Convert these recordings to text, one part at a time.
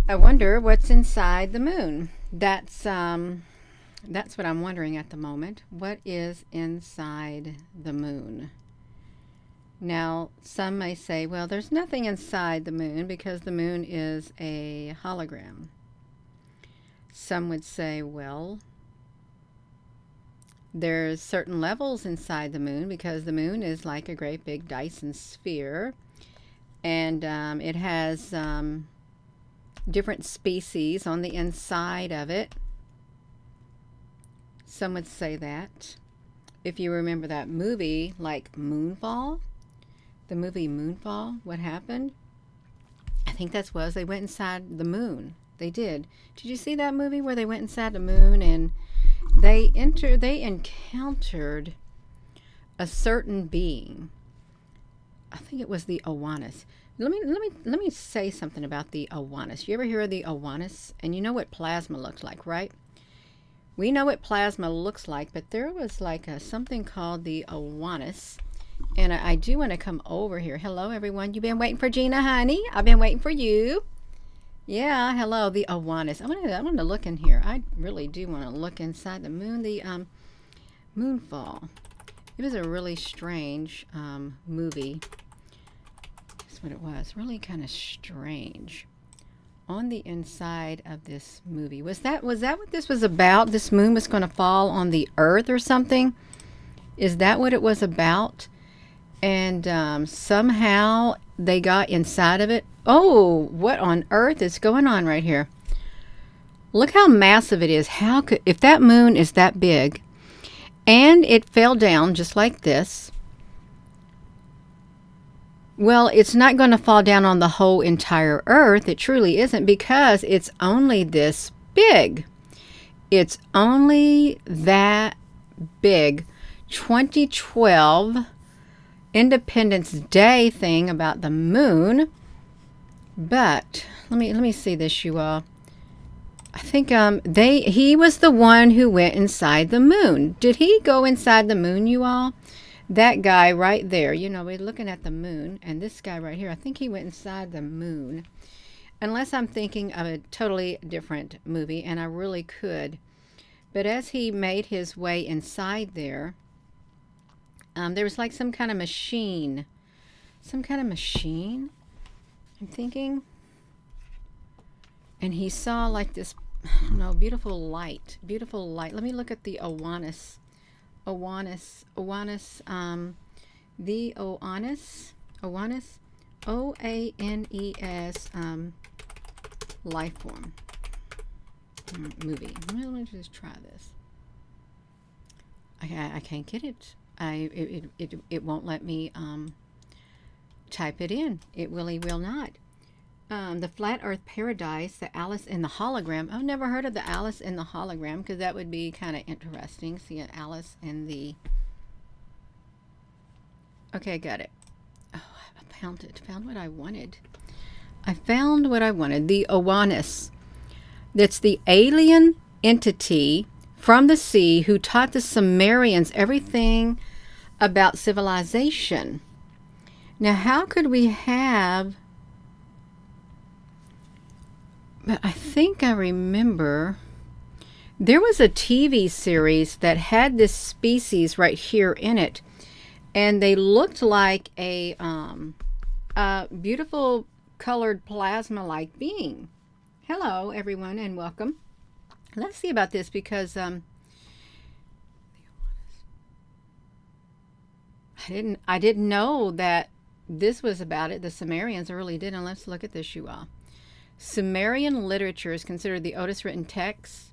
I wonder what's inside the moon. That's what I'm wondering at the moment. What is inside the moon? Now, some may say, well, there's nothing inside the moon because the moon is a hologram. Some would say, well, there's certain levels inside the moon because the moon is like a great big Dyson sphere, and it has different species on the inside of it. Some would say that. If you remember that movie, like Moonfall, the movie Moonfall, what happened? I think that's was they went inside the moon. They did. Did you see that movie where they went inside the moon and they encountered a certain being? I think it was the Awanas. Let me say something about the Awanas. You ever hear of the Awanas? And you know what plasma looks like, right? We know what plasma looks like, but there was like something called the Awanas. And I do want to come over here. Hello, everyone. You've been waiting for Gina, honey. I've been waiting for you. Yeah, hello, the Awanas. I want to look in here. I really do want to look inside the moon. The Moonfall. It was a really strange movie. That's what it was. Really kind of strange. On the inside of this movie, was that what this was about? This moon was going to fall on the Earth or something? Is that what it was about? And somehow they got inside of it. Oh, what on earth is going on right here? Look how massive it is. How could, if that moon is that big and it fell down just like this, well, it's not going to fall down on the whole entire Earth. It truly isn't, because it's only this big. It's only that big. 2012 Independence Day thing about the moon. But let me see this, you all. I think he was the one who went inside the moon. Did he go inside the moon, you all? That guy right there, you know, we're looking at the moon, and this guy right here, I think he went inside the moon. Unless I'm thinking of a totally different movie, and I really could. But as he made his way inside there, there was like some kind of machine. Some kind of machine, I'm thinking. And he saw like this, I don't know, beautiful light. Beautiful light. Let me look at the Awanas. Awanas, the Oanes, O-A-N-E-S, life form movie. Let me just try this. I can't get it. It won't let me type it in. It really will not. The Flat Earth Paradise, the Alice in the Hologram. I've never heard of the Alice in the Hologram, because that would be kind of interesting. See an Alice in the... Okay, got it. Oh, I found it. Found what I wanted. I found what I wanted. The Owanis. That's the alien entity from the sea who taught the Sumerians everything about civilization. Now, how could we have... But I think I remember there was a TV series that had this species right here in it, and they looked like a beautiful colored plasma-like being. Hello, everyone, and welcome. Let's see about this, because I didn't know that this was about it. The Sumerians really didn't. Let's look at this, you all. Sumerian literature is considered the oldest written text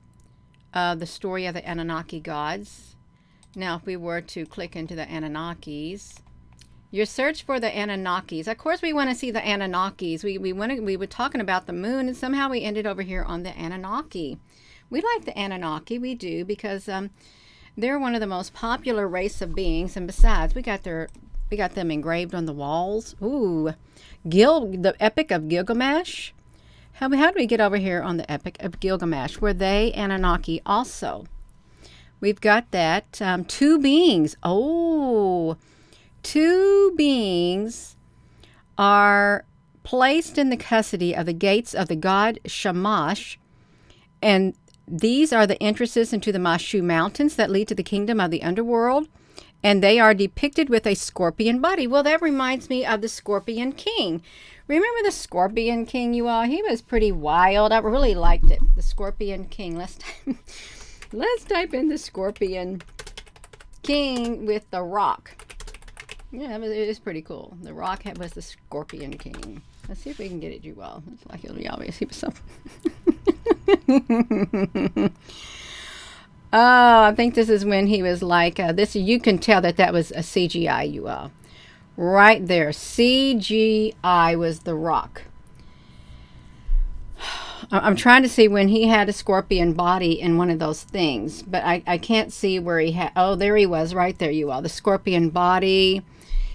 of the story of the Anunnaki gods. Now, if we were to click into the Anunnakis, your search for the Anunnakis. Of course, we want to see the Anunnakis. We were talking about the moon, and somehow we ended over here on the Anunnaki. We like the Anunnaki, we do, because they're one of the most popular race of beings, and besides, we got them engraved on the walls. Ooh, the Epic of Gilgamesh. How do we get over here on the Epic of Gilgamesh? Were they Anunnaki also? We've got that. Two beings. Oh, two beings are placed in the custody of the gates of the god Shamash, and these are the entrances into the Mashu Mountains that lead to the kingdom of the underworld, and they are depicted with a scorpion body. Well, that reminds me of the Scorpion King. Remember the Scorpion King, you all? He was pretty wild. I really liked it. The Scorpion King. Let's type in the Scorpion King with the Rock. Yeah, it is pretty cool. The Rock was the Scorpion King. Let's see if we can get it, you all. It's like it'll be obvious. He was so. Oh, I think this is when he was like this. You can tell that was a CGI, you all. Right there, CGI was the Rock. I'm trying to see when he had a scorpion body in one of those things, but I can't see where he had. Oh, there he was, right there, you all. The scorpion body.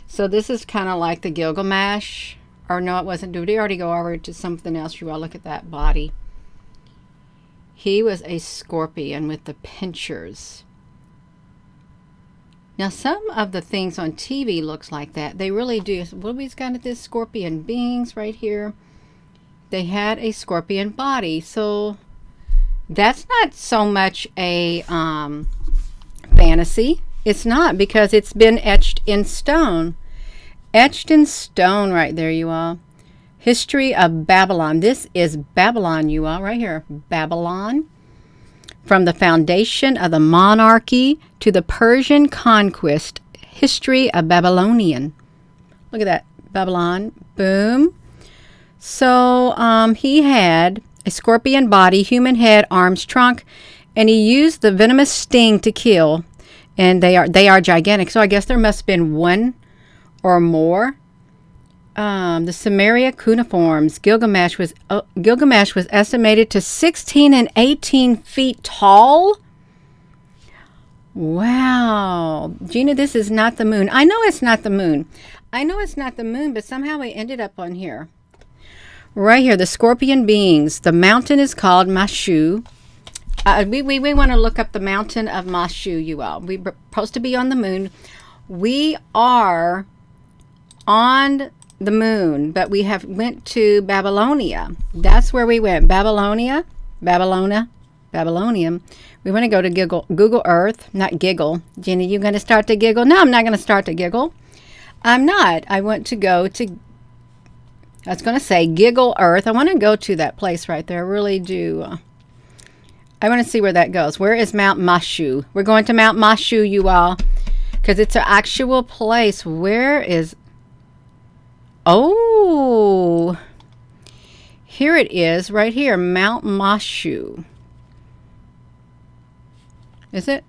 So this is kind of like the Gilgamesh. Or no, it wasn't. Did we already go over to something else? You all look at that body. He was a scorpion with the pinchers. Now, some of the things on TV looks like that. They really do. What we've got at this scorpion beings right here. They had a scorpion body. So that's not so much a fantasy. It's not, because it's been etched in stone. Etched in stone right there, you all. History of Babylon. This is Babylon, you all, right here. Babylon. From the foundation of the monarchy to the Persian conquest. History of Babylonian. Look at that. Babylon. Boom. So he had a scorpion body, human head, arms, trunk, and he used the venomous sting to kill. And they are gigantic. So I guess there must have been one or more. The Samaria cuneiforms. Gilgamesh was estimated to 16 and 18 feet tall. Wow. Gina, this is not the moon. I know it's not the moon. I know it's not the moon, but somehow we ended up on here. Right here, the scorpion beings. The mountain is called Mashu. We want to look up the mountain of Mashu, you all. We're supposed to be on the moon. We are on the moon, but we have went to Babylonia. That's where we went. Babylonium. We want to go to Google Earth, not giggle. Jenny, you going to start to giggle? No, I'm not going to start to giggle. I'm not. I want to go to, I was going to say Giggle Earth. I want to go to that place right there. I really do. I want to see where that goes. Where is Mount Mashu? We're going to Mount Mashu, you all, because it's an actual place. Where is... Oh, here it is, right here, Mount Mashu. Is it?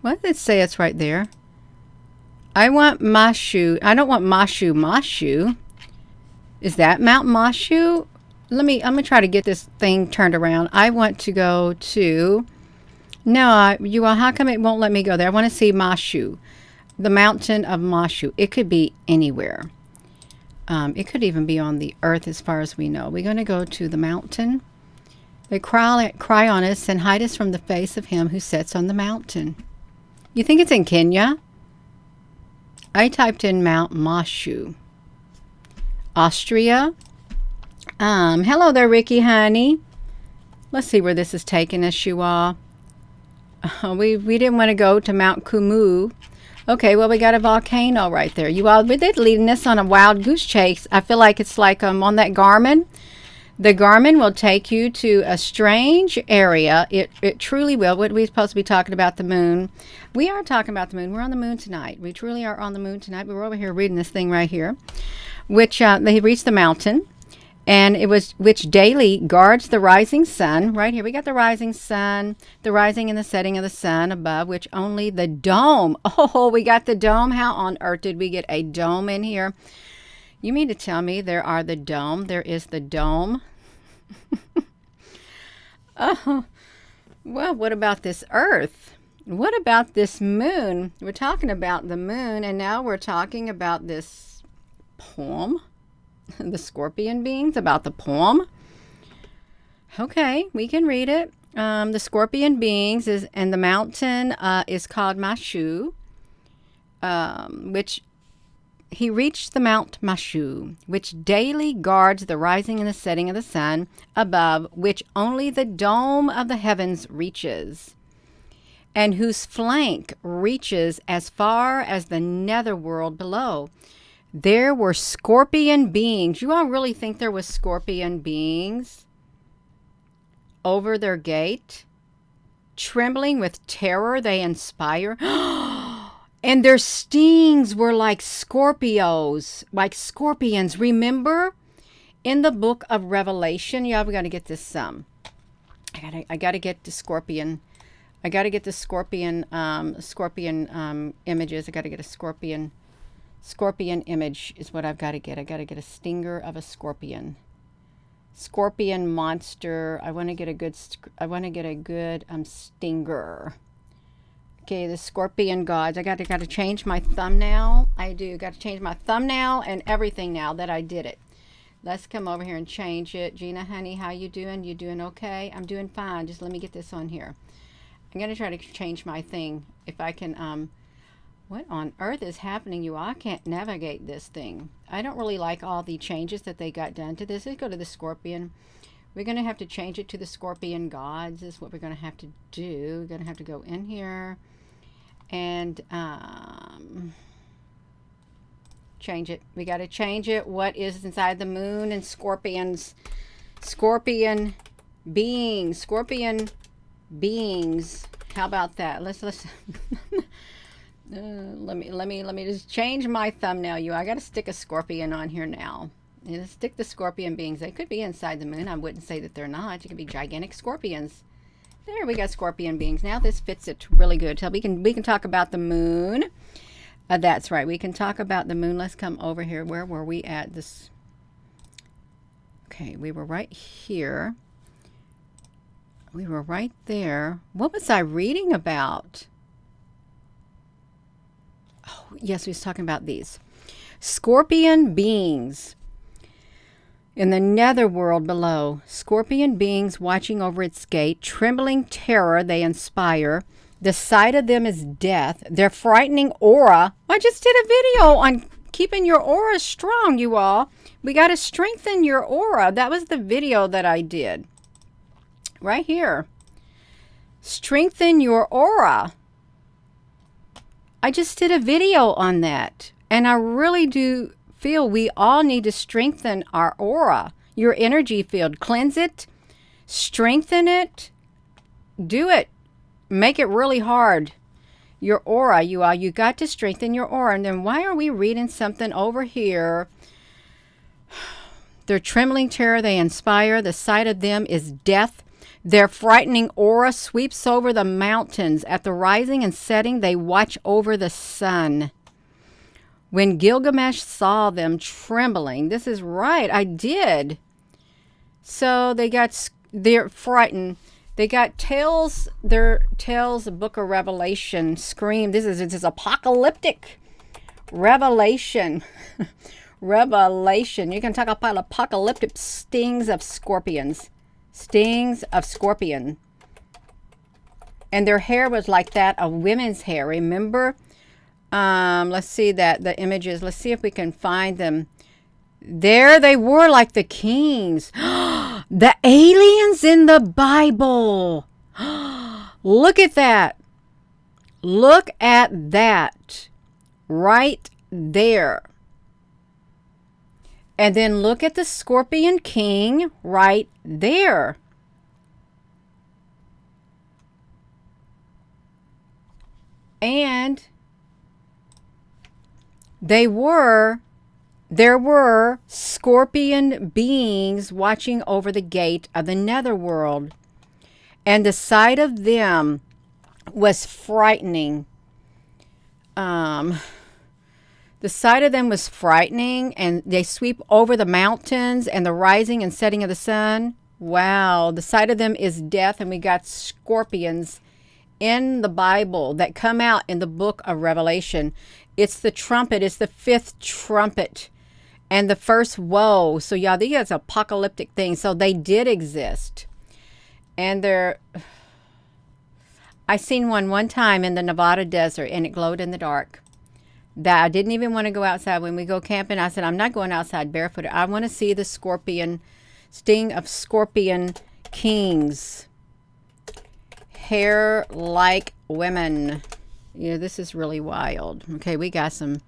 What did it say? It's right there. I want Mashu. I don't want Mashu. Is that Mount Mashu? I'm gonna try to get this thing turned around. I want to go to. No, you all. How come it won't let me go there? I want to see Mashu, the mountain of Mashu. It could be anywhere. It could even be on the earth, as far as we know. We're going to go to the mountain. They cry on us and hide us from the face of him who sits on the mountain. You think it's in Kenya? I typed in Mount Mashu. Austria. Hello there, Ricky, honey. Let's see where this is taking us, you all. We didn't want to go to Mount Kumu. Okay, well, we got a volcano right there. You all, they're leading us on a wild goose chase. I feel like it's like on that Garmin. The Garmin will take you to a strange area. It truly will. What are we supposed to be talking about the moon? We are talking about the moon. We're on the moon tonight. We truly are on the moon tonight. We're over here reading this thing right here, which they reached the mountain. And it was which daily guards the rising sun. Right here, we got the rising sun, the rising and the setting of the sun above, which only the dome. Oh, we got the dome. How on earth did we get a dome in here? You mean to tell me there is the dome? Oh, well, what about this earth? What about this moon? We're talking about the moon, and now we're talking about this poem. The scorpion beings, about the poem. Okay, we can read it. The scorpion beings and the mountain is called Mashu, which he reached the Mount Mashu, which daily guards the rising and the setting of the sun, above which only the dome of the heavens reaches, and whose flank reaches as far as the netherworld below. There were scorpion beings. You all really think there was scorpion beings over their gate? Trembling with terror they inspire. And their stings were like Scorpios, like scorpions. Remember in the book of Revelation? Yeah, we got to get this. I got to get the scorpion. I got to get the scorpion images. I got to get a scorpion image is what I've got to get. I got to get a stinger of a scorpion. Scorpion monster. I want to get a good stinger. Okay, the scorpion gods. I got to change my thumbnail. I do. Got to change my thumbnail and everything now that I did it. Let's come over here and change it. Gina, honey, how you doing? You doing okay? I'm doing fine. Just let me get this on here. I'm going to try to change my thing. If I can, what on earth is happening, you all? I can't navigate this thing. I don't really like all the changes that they got done to this. Let's go to the scorpion. We're going to have to change it to the scorpion gods is what we're going to have to do. We're going to have to go in here and change it. We got to change it. What is inside the moon and scorpions? Scorpion beings. How about that? Let's let me just change my thumbnail. I got to stick a scorpion on here now. Stick the scorpion beings. They could be inside the moon. I wouldn't say that they're not. It could be gigantic scorpions. There we got scorpion beings. Now this fits it really good. So we can talk about the moon. That's right. We can talk about the moon. Let's come over here. Where were we at this? Okay, we were right here. We were right there. What was I reading about? Oh, yes, we was talking about these. Scorpion beings. In the netherworld below, scorpion beings watching over its gate, trembling terror they inspire. The sight of them is death. Their frightening aura. I just did a video on keeping your aura strong, you all. We got to strengthen your aura. That was the video that I did. Right here. Strengthen your aura. I just did a video on that. And I really do feel we all need to strengthen our aura, your energy field. Cleanse it, strengthen it, do it. Make it really hard. Your aura, you all, you got to strengthen your aura. And then why are we reading something over here? Their trembling terror they inspire. The sight of them is death. Their frightening aura sweeps over the mountains. At the rising and setting, they watch over the sun. When Gilgamesh saw them trembling, this is right, I did. So they're frightened. They got tails, their tails, the book of Revelation, scream. This is apocalyptic. Revelation. Revelation. You can talk about apocalyptic stings of scorpions. Stings of scorpion. And their hair was like that of women's hair, remember? Let's see the images. Let's see if we can find them. There they were, like the kings. The aliens in the Bible. Look at that. Look at that. Right there. And then look at the scorpion king right there. And there were scorpion beings watching over the gate of the netherworld, and the sight of them was frightening. The sight of them was frightening, and they sweep over the mountains and the rising and setting of the sun. Wow, the sight of them is death, and we got scorpions in the Bible that come out in the book of Revelation. It's the trumpet. It's the fifth trumpet and the first woe. So y'all, these are apocalyptic things. So they did exist. And I seen one time in the Nevada desert, and it glowed in the dark. that I didn't even want to go outside when we go camping. I said, I'm not going outside barefooted. I want to see the sting of scorpion kings. Hair like women. Yeah, this is really wild. Okay, we got some,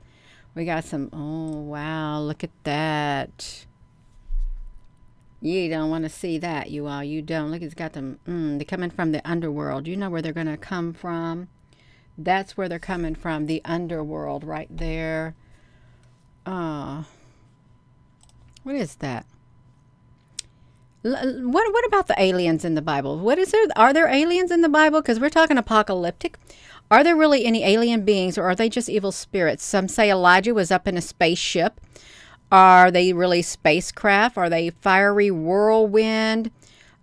oh wow, look at that. You don't want to see that, you all. You don't. Look, it's got them, they're coming from the underworld. You know where they're going to come from? That's where they're coming from, the underworld right there. What is that? What about the aliens in the Bible? What is there? Are there aliens in the Bible? Because we're talking apocalyptic. Are there really any alien beings, or are they just evil spirits? Some say Elijah was up in a spaceship. Are they really spacecraft? Are they fiery whirlwind?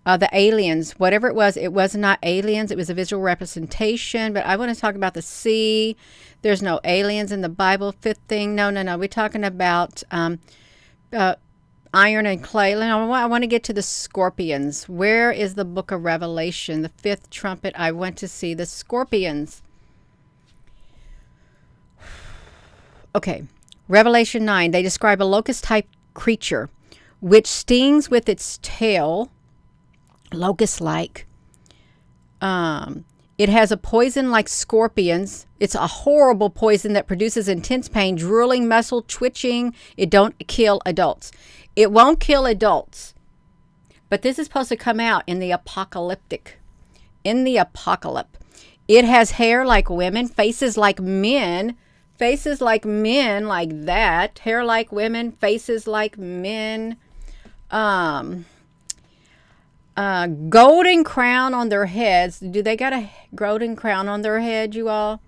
The aliens, whatever it was not aliens. It was a visual representation. But I want to talk about the sea. There's no aliens in the Bible. Fifth thing. No. We're talking about iron and clay. I want to get to the scorpions. Where is the book of Revelation? The fifth trumpet. I went to see the scorpions. Okay. Revelation 9. They describe a locust-type creature which stings with its tail. Locust-like. It has a poison like scorpions. It's a horrible poison that produces intense pain, drooling, muscle twitching. It don't kill adults. It won't kill adults. But this is supposed to come out in the apocalyptic. In the apocalypse. It has hair like women, faces like men. Faces like men, like that. Hair like women, faces like men. Golden crown on their heads. Do they got a golden crown on their head, you all?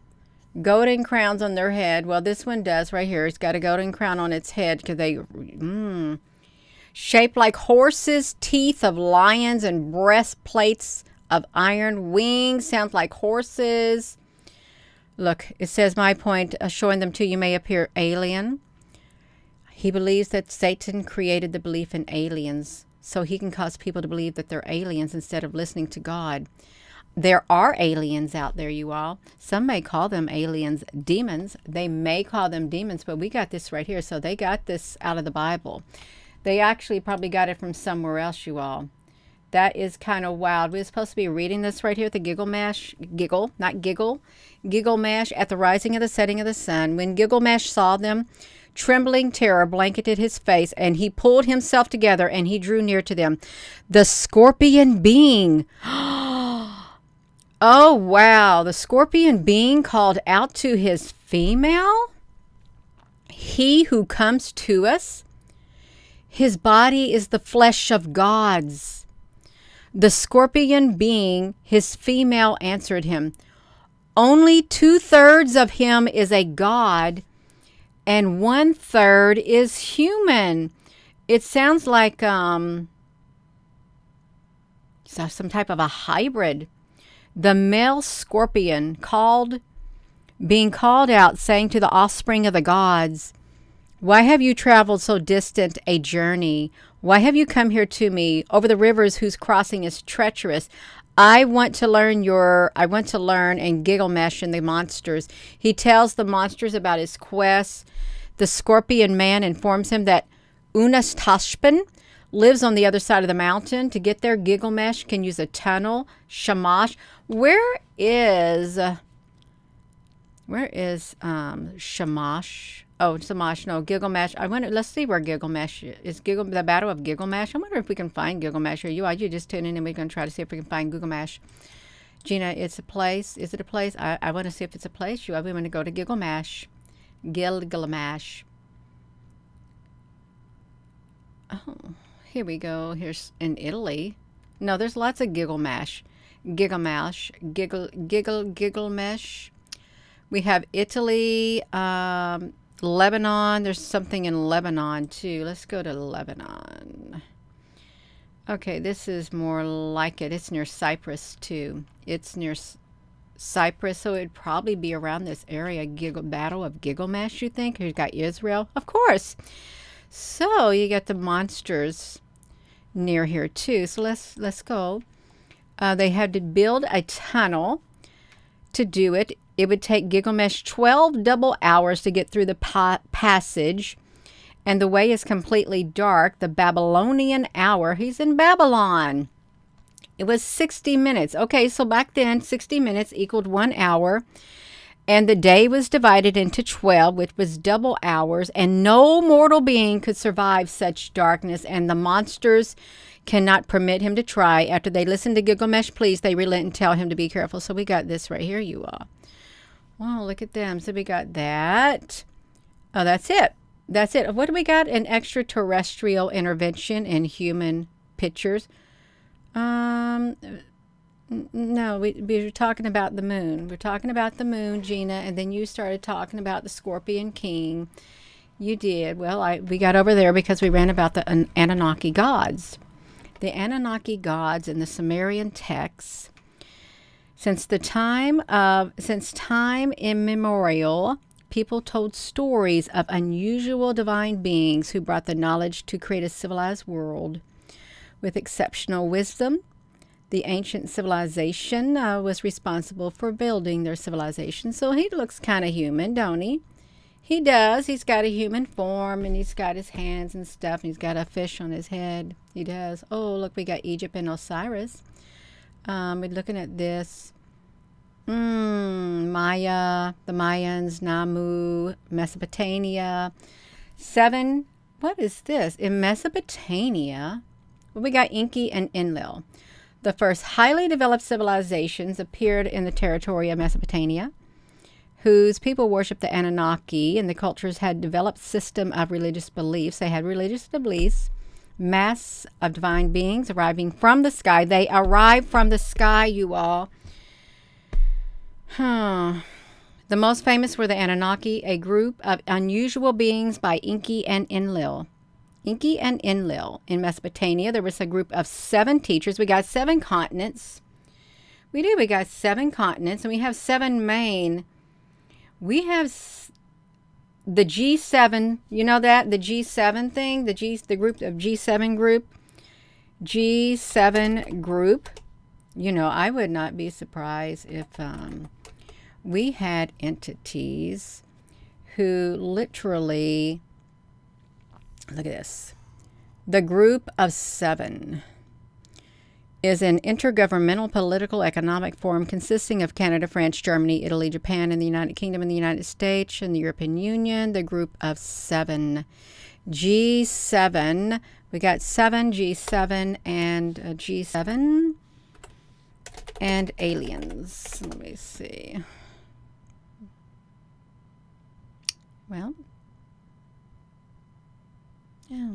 Golden crowns on their head. Well, this one does right here. It's got a golden crown on its head because they shaped like horses, teeth of lions, and breastplates of iron. Wings sounds like horses. Look, it says, my point, showing them to you may appear alien. He believes that Satan created the belief in aliens so he can cause people to believe that they're aliens instead of listening to God. There are aliens out there, you all. Some may call them aliens demons. They may call them demons, but we got this right here. So they got this out of the Bible. They actually probably got it from somewhere else, you all. That is kind of wild. We're supposed to be reading this right here at the Gilgamesh, Gilgamesh at the rising of the setting of the sun. When Gilgamesh saw them, trembling terror blanketed his face, and he pulled himself together and he drew near to them. The scorpion being. Oh, wow. The scorpion being called out to his female. He who comes to us, his body is the flesh of gods. The scorpion being, his female, answered him, only 2/3 of him is a god, and 1/3 is human. It sounds like some type of a hybrid. The male scorpion being called out, saying to the offspring of the gods, why have you traveled so distant a journey? Why have you come here to me over the rivers whose crossing is treacherous? I want to learn and Gilgamesh and the monsters. He tells the monsters about his quest. The scorpion man informs him that Unastashpan lives on the other side of the mountain. To get there, Gilgamesh can use a tunnel. Shamash. Where is Shamash? Oh, Shamash. No, Gilgamesh. Let's see where Gilgamesh is. The Battle of Gilgamesh. I wonder if we can find Gilgamesh. Or you just tune in and we're going to try to see if we can find Gilgamesh. Gina, it's a place. Is it a place? I want to see if it's a place. We want to go to Gilgamesh. Gilgamesh. Oh, here we go. Here's in Italy. No, there's lots of Gilgamesh. Gilgamesh. Gilgamesh. We have Italy, Lebanon. There's something in Lebanon too. Let's go to Lebanon. Okay, this is more like it. It's near Cyprus too. It's near Cyprus, so it'd probably be around this area. Battle of Gilgamesh, you think? Who's got Israel? Of course. So you got the monsters near here too. So let's go. They had to build a tunnel to do it. It would take Gilgamesh 12 double hours to get through the passage, and the way is completely dark. The Babylonian hour, he's in Babylon. It was 60 minutes. Okay, so back then, 60 minutes equaled 1 hour. And the day was divided into 12, which was double hours. And no mortal being could survive such darkness. And the monsters cannot permit him to try. After they listened to Gilgamesh, please, they relent and tell him to be careful. So we got this right here, you all. Wow, look at them. So we got that. Oh, that's it. That's it. What do we got? An extraterrestrial intervention in human pictures. No, we were talking about the moon. We're talking about the moon, Gina, and then you started talking about the Scorpion King. You did. Well, we got over there because we ran about the Anunnaki gods. The Anunnaki gods in the Sumerian texts. Since time immemorial, people told stories of unusual divine beings who brought the knowledge to create a civilized world with exceptional wisdom. The ancient civilization was responsible for building their civilization. So he looks kind of human, don't he? He does. He's got a human form, and he's got his hands and stuff, and he's got a fish on his head. He does. Oh, look, we got Egypt and Osiris. We're looking at this. Maya, the Mayans, Namu, Mesopotamia. 7. What is this? In Mesopotamia, well, we got Enki and Enlil. The first highly developed civilizations appeared in the territory of Mesopotamia, whose people worshiped the Anunnaki, and the cultures had developed system of religious beliefs. They had religious beliefs, mass of divine beings arriving from the sky. They arrived from the sky, you all. The most famous were the Anunnaki, a group of unusual beings by Enki and Enlil. Enki and Enlil. In Mesopotamia, there was a group of 7 teachers. We got 7 continents. We do. We got 7 continents, and we have 7 main. We have the G7. You know that? The G7 thing? The group of G7 group. G7 group. You know, I would not be surprised if we had entities who literally... Look at this. The group of 7 is an intergovernmental political economic forum consisting of Canada, France, Germany, Italy, Japan, and the United Kingdom, and the United States, and the European Union. The group of 7. G7. We got 7, G7, and G7. And aliens. Let me see. Well... yeah.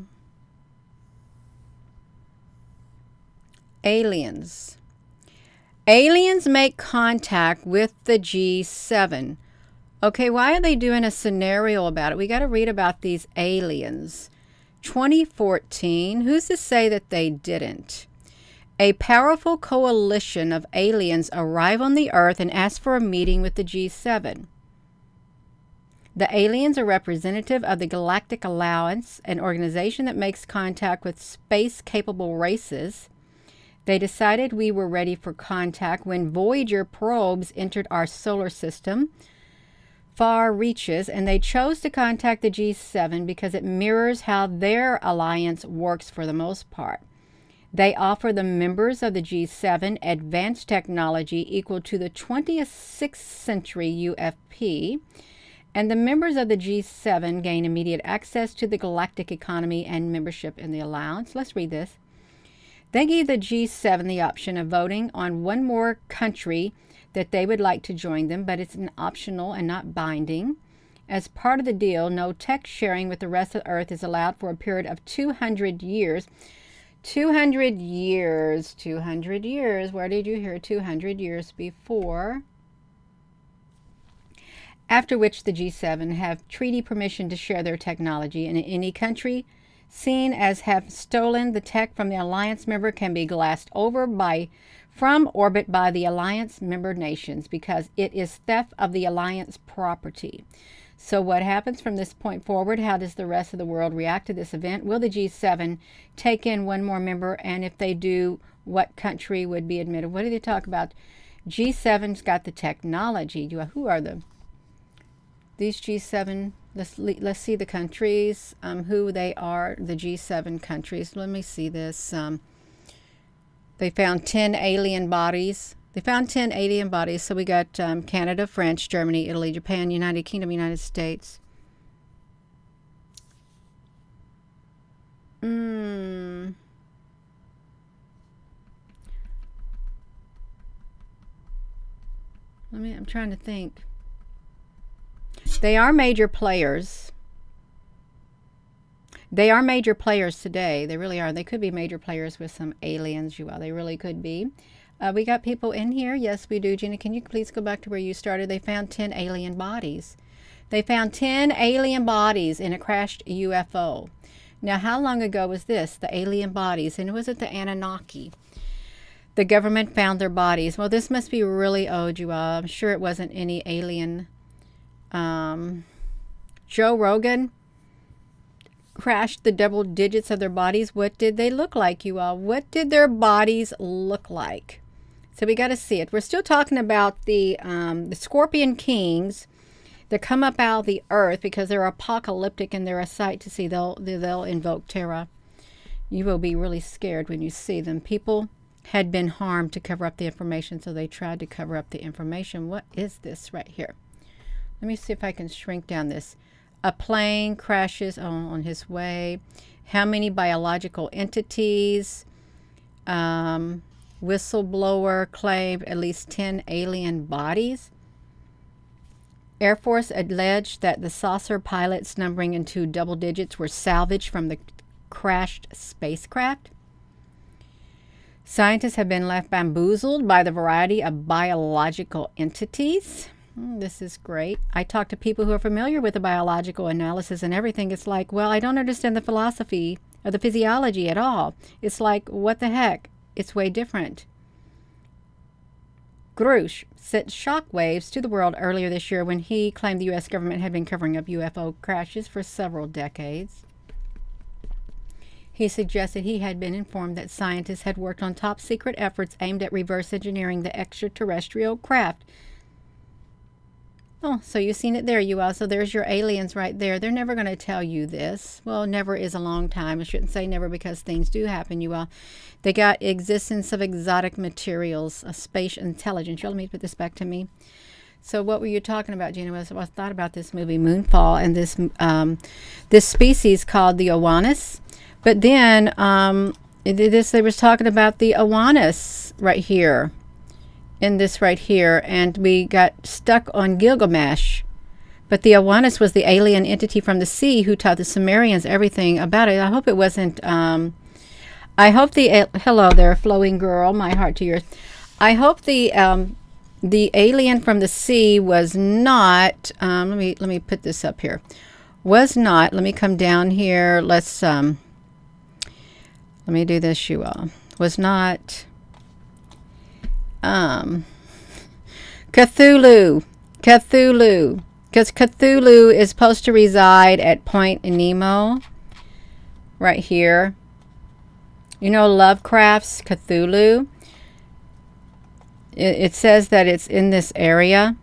Aliens. Aliens make contact with the G7. Okay, why are they doing a scenario about it? We got to read about these aliens. 2014. Who's to say that they didn't? A powerful coalition of aliens arrive on the Earth and ask for a meeting with the G7. The aliens are representative of the Galactic Alliance, an organization that makes contact with space-capable races. They decided we were ready for contact when Voyager probes entered our solar system, far reaches, and they chose to contact the G7 because it mirrors how their alliance works for the most part. They offer the members of the G7 advanced technology equal to the 26th century UFP, and the members of the G7 gain immediate access to the galactic economy and membership in the alliance. Let's read this. They gave the G7 the option of voting on one more country that they would like to join them, but it's an optional and not binding. As part of the deal, no tech sharing with the rest of the Earth is allowed for a period of 200 years. 200 years. 200 years. Where did you hear 200 years before? After which the G7 have treaty permission to share their technology, and any country seen as have stolen the tech from the alliance member can be glassed over from orbit by the alliance member nations because it is theft of the alliance property. So what happens from this point forward? How does the rest of the world react to this event? Will the G7 take in one more member? And if they do, what country would be admitted? What do they talk about? G7's got the technology. Who are these G7? Let's see the countries, who they are, the G7 countries. Let me see this. They found 10 alien bodies. They found 10 alien bodies. So we got Canada, France, Germany, Italy, Japan, United Kingdom, United States. I'm trying to think. They are major players. They are major players today. They really are. They could be major players with some aliens, They really could be. We got people in here. Yes, we do. Gina, can you please go back to where you started? They found 10 alien bodies. They found 10 alien bodies in a crashed UFO. Now, how long ago was this? The alien bodies. And was it the Anunnaki? The government found their bodies. Well, this must be really old, I'm sure it wasn't any alien. Joe Rogan crashed the double digits of their bodies. What did they look like, What did their bodies look like? So we got to see it. We're still talking about the Scorpion Kings that come up out of the earth because they're apocalyptic and they're a sight to see. They'll invoke terror. You will be really scared when you see them. People had been harmed to cover up the information, so they tried to cover up the information. What is this right here? Let me see if I can shrink down this. A plane crashes on his way. How many biological entities? Whistleblower claimed at least 10 alien bodies. Air Force alleged that the saucer pilots, numbering into double digits, were salvaged from the crashed spacecraft. Scientists have been left bamboozled by the variety of biological entities. This is great. I talk to people who are familiar with the biological analysis and everything. It's like, well, I don't understand the philosophy or the physiology at all. It's like, what the heck? It's way different. Grush sent shockwaves to the world earlier this year when he claimed the U.S. government had been covering up UFO crashes for several decades. He suggested he had been informed that scientists had worked on top secret efforts aimed at reverse engineering the extraterrestrial craft. Oh, so you've seen it there, So there's your aliens right there. They're never going to tell you this. Well, never is a long time. I shouldn't say never because things do happen, They got existence of exotic materials, a space intelligence. Let me put this back to me. So what were you talking about, Gina? I thought about this movie Moonfall and this species called the Owanis. But then they was talking about the Owanis right here. In this right here, and we got stuck on Gilgamesh. But the Owanis was the alien entity from the sea who taught the Sumerians everything about it. I hope it wasn't, hello there, flowing girl, my heart to yours. I hope the alien from the sea was not, let me put this up here, was not, let me come down here, let me do this, was not, Cthulhu, because Cthulhu is supposed to reside at Point Nemo, right here. Lovecraft's Cthulhu. It says that it's in this area,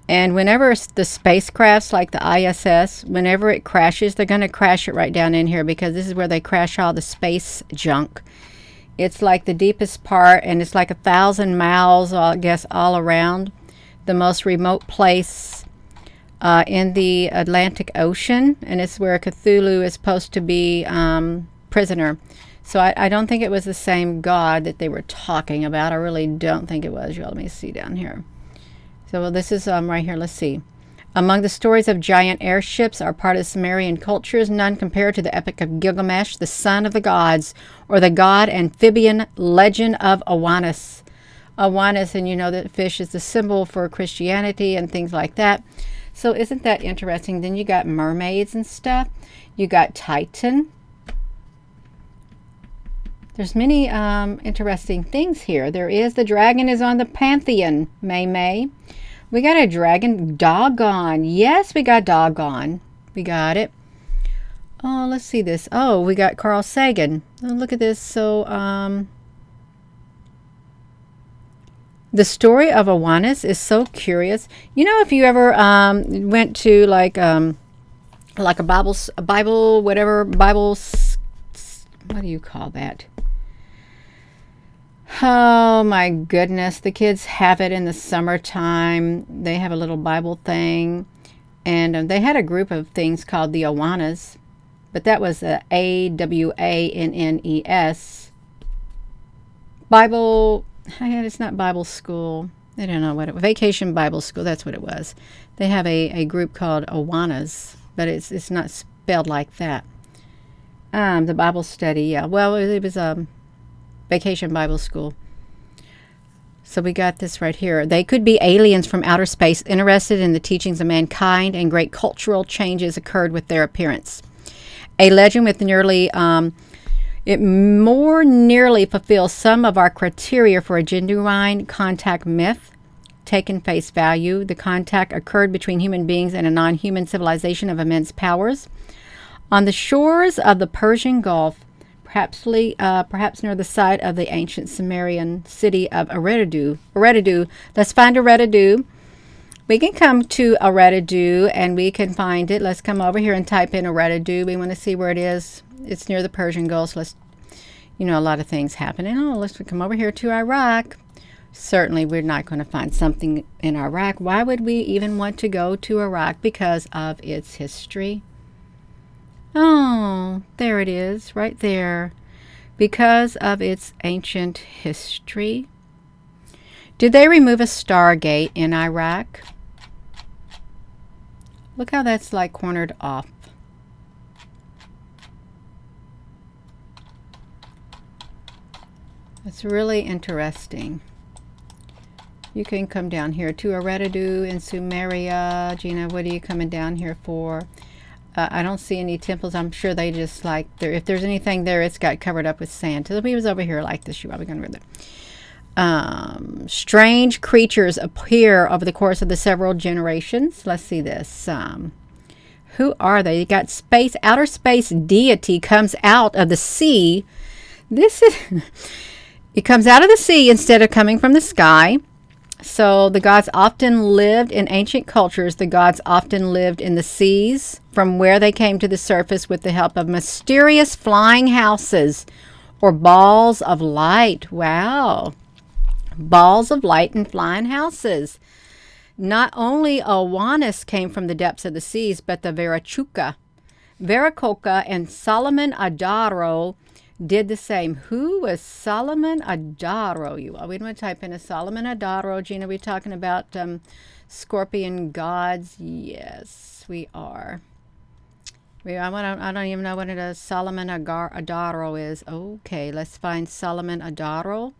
and whenever the spacecrafts like the ISS, whenever it crashes, they're going to crash it right down in here because this is where they crash all the space junk. It's like the deepest part, and it's like 1,000 miles, I guess, all around. The most remote place in the Atlantic Ocean, and it's where Cthulhu is supposed to be prisoner. So I don't think it was the same god that they were talking about. I really don't think it was. Let me see down here. So this is right here. Let's see. Among the stories of giant airships are part of the Sumerian cultures, none compared to the epic of Gilgamesh, the son of the gods, or the god amphibian legend of Owanis. Owanis, and that fish is the symbol for Christianity and things like that. So isn't that interesting? Then you got mermaids and stuff. You got Titan. There's many interesting things here. There is the dragon is on the pantheon, May. We got a dragon, Doggone. Yes, we got Doggone. We got it. Oh, let's see this. Oh, we got Carl Sagan. Oh, look at this. So, The story of Awanas is so curious. You know, if you ever went to like a Bible, whatever what do you call that? Oh my goodness, the kids have it in the summertime. They have a little Bible thing, and they had a group of things called the Awanas, but that was Awannes Bible. It's not Bible school. I don't know what Vacation Bible School. That's what it was. They have a group called Awanas, but it's not spelled like that. The Bible study, yeah. Well, it was Vacation Bible School. So we got this right here. They could be aliens from outer space interested in the teachings of mankind, and great cultural changes occurred with their appearance. A legend with it more nearly fulfills some of our criteria for a genuine contact myth. Taken face value, the contact occurred between human beings and a non-human civilization of immense powers. On the shores of the Persian Gulf, perhaps near the site of the ancient Sumerian city of Eridu. Let's find Eridu. We can come to Eridu and we can find it. Let's come over here and type in Eridu. We want to see where it is. It's near the Persian Gulf. So a lot of things happening. Let's come over here to Iraq. Certainly, we're not going to find something in Iraq. Why would we even want to go to Iraq? Because of its history. Oh, there it is, right there. Because of its ancient history. Did they remove a Stargate in Iraq? Look how that's like cornered off. It's really interesting. You can come down here to Eridu in Sumeria. Gina, what are you coming down here for? I don't see any temples. I'm sure they just if there's anything there, it's got covered up with sand. So if he was over here like this, you probably going to read that. Strange creatures appear over the course of the several generations. Let's see this. Who are they? You got outer space deity comes out of the sea. It comes out of the sea instead of coming from the sky. So the gods often lived in ancient cultures. The gods often lived in the seas, from where they came to the surface with the help of mysterious flying houses or balls of light. Wow. Balls of light and flying houses. Not only Awanas came from the depths of the seas, but the Veracocha and Solomon Adaro did the same. Who was Solomon Adaro? We don't want to type in a Solomon Adaro. Gina, we're talking about scorpion gods. Yes, we are. I don't even know what a Solomon Adaro is. Okay, let's find Solomon Adaro.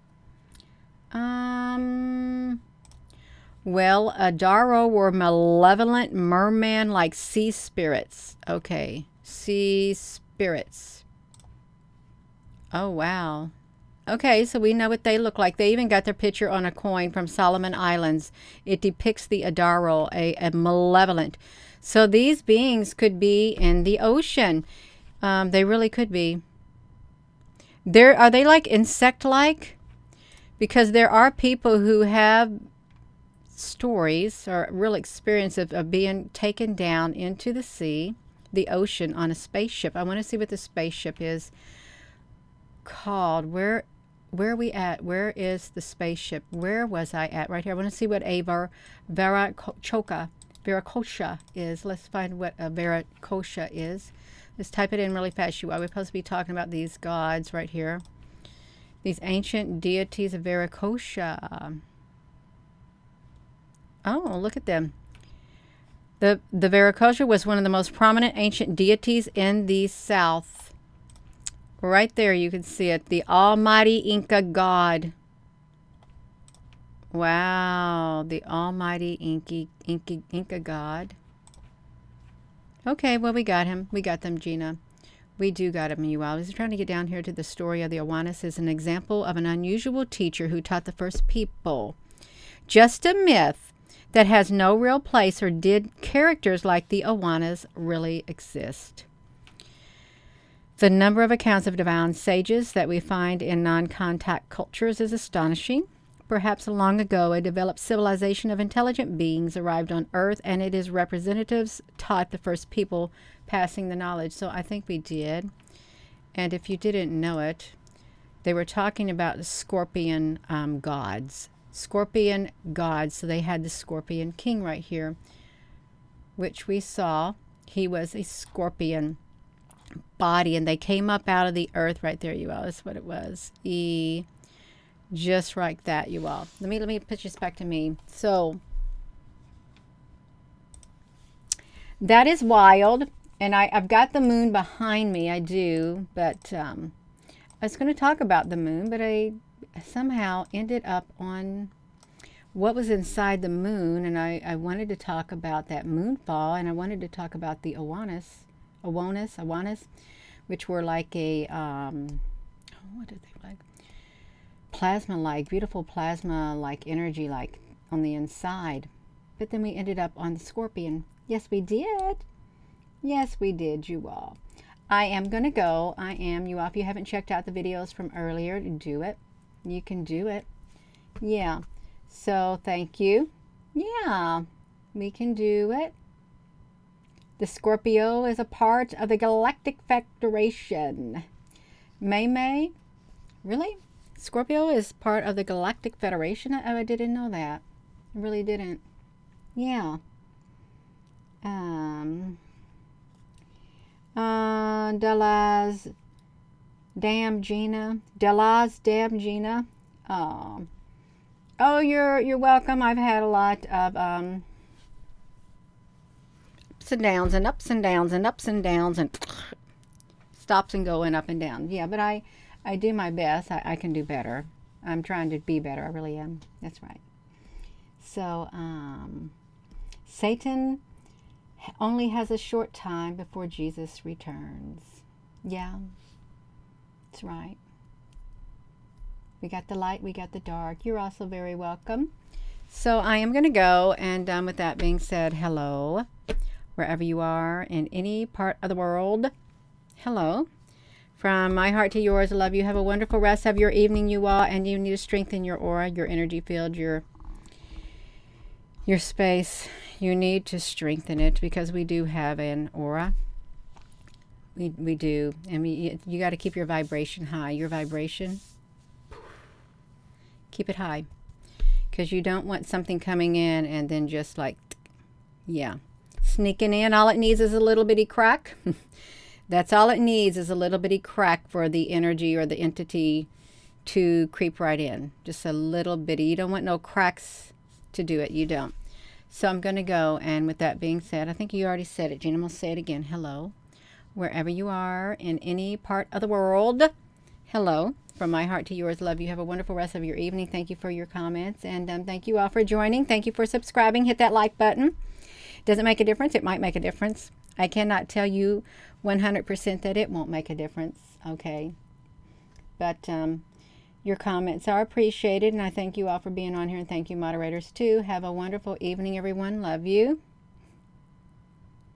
Well, Adaro were malevolent merman-like sea spirits. Okay, sea spirits. Oh, wow. Okay, so we know what they look like. They even got their picture on a coin from Solomon Islands. It depicts the Adaro, a malevolent. So these beings could be in the ocean. They really could be. Are they like insect-like? Because there are people who have stories or real experience of being taken down into the sea, the ocean, on a spaceship. I want to see what the spaceship is called. Where are we at? Where is the spaceship? Where was I at? Right here. I want to see what a Veracocha is. Let's find what a Veracocha is. Let's type it in really fast. We're supposed to be talking about these gods right here. These ancient deities of Veracocha. Oh, look at them. The Veracocha was one of the most prominent ancient deities in the south. Right there, you can see it. The Almighty Inca God. Wow, the Almighty Inca God. Okay, well, we got him. We got them, Gina. We do got him, you all. I was trying to get down here to the story of the Awanas as an example of an unusual teacher who taught the first people. Just a myth that has no real place, or did characters like the Awanas really exist? The number of accounts of divine sages that we find in non-contact cultures is astonishing. Perhaps long ago, a developed civilization of intelligent beings arrived on Earth, and it is representatives taught the first people passing the knowledge. So I think we did. And if you didn't know it, they were talking about the scorpion gods. Scorpion gods. So they had the scorpion king right here, which we saw. He was a scorpion body, and they came up out of the earth right there, you all. That's what it was. Just like that, you all. Let me pitch this back to me. So that is wild. And I've got the moon behind me. I do. But I was going to talk about the moon, but I somehow ended up on what was inside the moon. And I wanted to talk about that moonfall. And I wanted to talk about the Awanas, which were like a, what did they like? Plasma-like, beautiful plasma-like energy, like on the inside. But then we ended up on the scorpion. Yes, we did. Yes, we did, you all. I am going to go. You all. If you haven't checked out the videos from earlier, do it. You can do it. Yeah. So, thank you. Yeah, we can do it. The Scorpio is a part of the Galactic Federation. May? Really? Scorpio is part of the Galactic Federation? I didn't know that. I really didn't. Yeah. Delaz Dam Gina. Oh, you're welcome. I've had a lot of ups and downs and ups and downs and ups and downs and stops and going up and down. Yeah, but I do my best. I can do better. I'm trying to be better. I really am. That's right. So, Satan only has a short time before Jesus returns. Yeah, that's right. We got the light, we got the dark. You're also very welcome. So I am going to go, and with that being said, hello, wherever you are in any part of the world. Hello. From my heart to yours, I love you. Have a wonderful rest of your evening, you all, and you need to strengthen your aura, your energy field, your space. You need to strengthen it, because we do have an aura. We do. And you got to keep your vibration high. Your vibration, keep it high, because you don't want something coming in and then just like, yeah, sneaking in. All it needs is a little bitty crack. That's all it needs, is a little bitty crack for the energy or the entity to creep right in. Just a little bitty. You don't want no cracks to do it. You don't. So I'm going to go, and with that being said, I think you already said it, Gina. I'm going to say it again. Hello, wherever you are in any part of the world. Hello, from my heart to yours. Love you. Have a wonderful rest of your evening. Thank you for your comments, and thank you all for joining. Thank you for subscribing. Hit that like button. Does it make a difference? It might make a difference. I cannot tell you 100% that it won't make a difference. Okay, but your comments are appreciated, and I thank you all for being on here, and thank you, moderators, too. Have a wonderful evening, everyone. Love you.